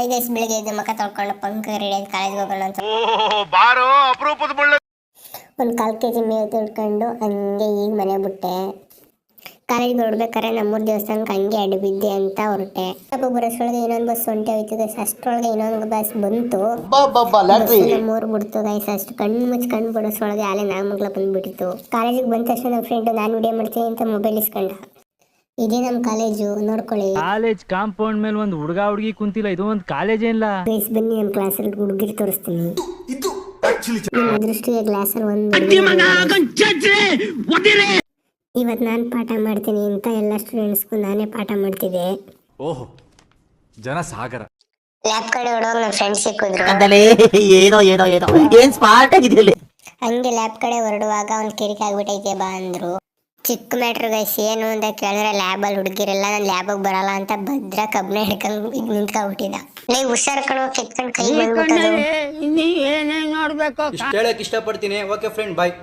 ಐದೈಸ್ ಬೆಳಿಗ್ಗೆ ಎದ್ದು ಮಕ್ಕ ತೊಳ್ಕೊಂಡು ಪಂಕ ರೆಡಿ ಆಗಿ ಕಾಲೇಜ್ಗೆ ಹೋಗೋಣ ಅಂತ ಒಂದು 1/4 kg ಮೇವು ತಿಳ್ಕೊಂಡು ಹಂಗೆ ಈಗ ಮನೆ ಬಿಟ್ಟೆ. ಕಾಲೇಜ್ಗೆ ಹೊರಡ್ಬೇಕಾರೆ ನಮ್ಮೂರು ದೇವಸ್ಥಾನಕ್ಕೆ ಹಂಗೆ ಅಡ್ಡ ಬಿದ್ದೆ ಅಂತ ಹೊರಟೆ. ಬರೋಷ್ರೊಳಗೆ ಇನ್ನೊಂದು ಬಸ್ ಹೊಂಟೆ ಹೋಯ್ತದೆ. ಅಷ್ಟರೊಳಗೆ ಇನ್ನೊಂದು ಬಸ್ ಬಂತು, ನಮ್ಮೂರು ಬಿಡ್ತು ಗೈಸ್. ಅಷ್ಟು ಕಣ್ಣು ಮುಚ್ಚಿ ಕಣ್ಣು ಬಿಡೋಷ್ರೊಳಗೆ ಆಲೆ ನಾಮಗ್ಲ ಬಂದ್ಬಿಟ್ಟಿತ್ತು. ಕಾಲೇಜಿಗೆ ಬಂದ ತಕ್ಷಣ ನಮ್ಮ ಫ್ರೆಂಡ್ ನಾನು ವಿಡಿಯೋ ಮಾಡ್ತೀನಿ ಅಂತ ಮೊಬೈಲ್ ಇಸ್ಕೊಂಡ. ಇದೇ ನಮ್ಮ ಕಾಲೇಜು, ನೋಡ್ಕೊಳ್ಳಿ. ಕಾಲೇಜ್ ಕಾಂಪೌಂಡ್ ಮೇಲೆ ಒಂದು ಹುಡುಗಿ ಕುಂತಿಲ್ಲ, ಇದು ಒಂದು ಕಾಲೇಜ್ ಏನಿಲ್ಲ. ಗೈಸ್ ಬನ್ನಿ ನಮ್ಮ ಕ್ಲಾಸಲ್ಲಿ ಹುಡುಗಿರಿ ತೋರಿಸ್ತೀನಿ. ನಿಮ್ಮ ಅದೃಷ್ಟಿಗೆ ಕ್ಲಾಸಲ್ಲಿ ಒಂದು ಇವತ್ತು ನಾನು ಪಾಠ ಮಾಡ್ತೀನಿ ಅಂತ ಎಲ್ಲ ಸ್ಟೂಡೆಂಟ್ಸ್ಗೂ ನಾನೇ ಪಾಠ ಮಾಡ್ತಿದ್ದೆ. ಓಹೋ, ಜನ ಸಾಗರ. ಲ್ಯಾಬ್ ಕಡೆ ಹೊಡೋವಾಗ ನಮ್ಮ ಫ್ರೆಂಡ್ಸ್ ಸಿಕ್ಕಿದ್ರು. ಏನ್ ಸ್ಮಾರ್ಟ್ ಆಗಿದೆಯಲ್ಲ. ಹಂಗೆ ಲ್ಯಾಬ್ ಕಡೆ ಹೊರಡುವಾಗ ಒಂದು ಕಿರಿಕಿ ಆಗ್ಬಿಟ್ಟೈತೆ ಬಾ ಅಂದ್ರು. ಚಿಕ್ಕ ಮ್ಯಾಟ್ರ್ ಗೈಸ್. ಏನು ಅಂತ ಕೇಳಿದ್ರೆ ಲ್ಯಾಬಲ್ಲಿ ಹುಡುಗಿರೆಲ್ಲ ನಾನು ಲ್ಯಾಬಿಗೆ ಬರಲ್ಲ ಅಂತ ಭದ್ರ ಕಬ್ಬನ ಹಿಡ್ಕೊಂಡು ನಿಂತ್ಕೊಂಡ್ಬಿಟ್ಟಿದ್ದ. ನೀವು ಹುಷಾರ್ ಕಣೋ, ಕೆತ್ಕೊಂಡು ಕೈ ಬಂದ್ಬಿಟ್ಟದು. ಇಷ್ಟ ಹೇಳಕ್ ಇಷ್ಟಪಡ್ತೀನಿ. ಓಕೆ ಫ್ರೆಂಡ್, ಬಾಯ್.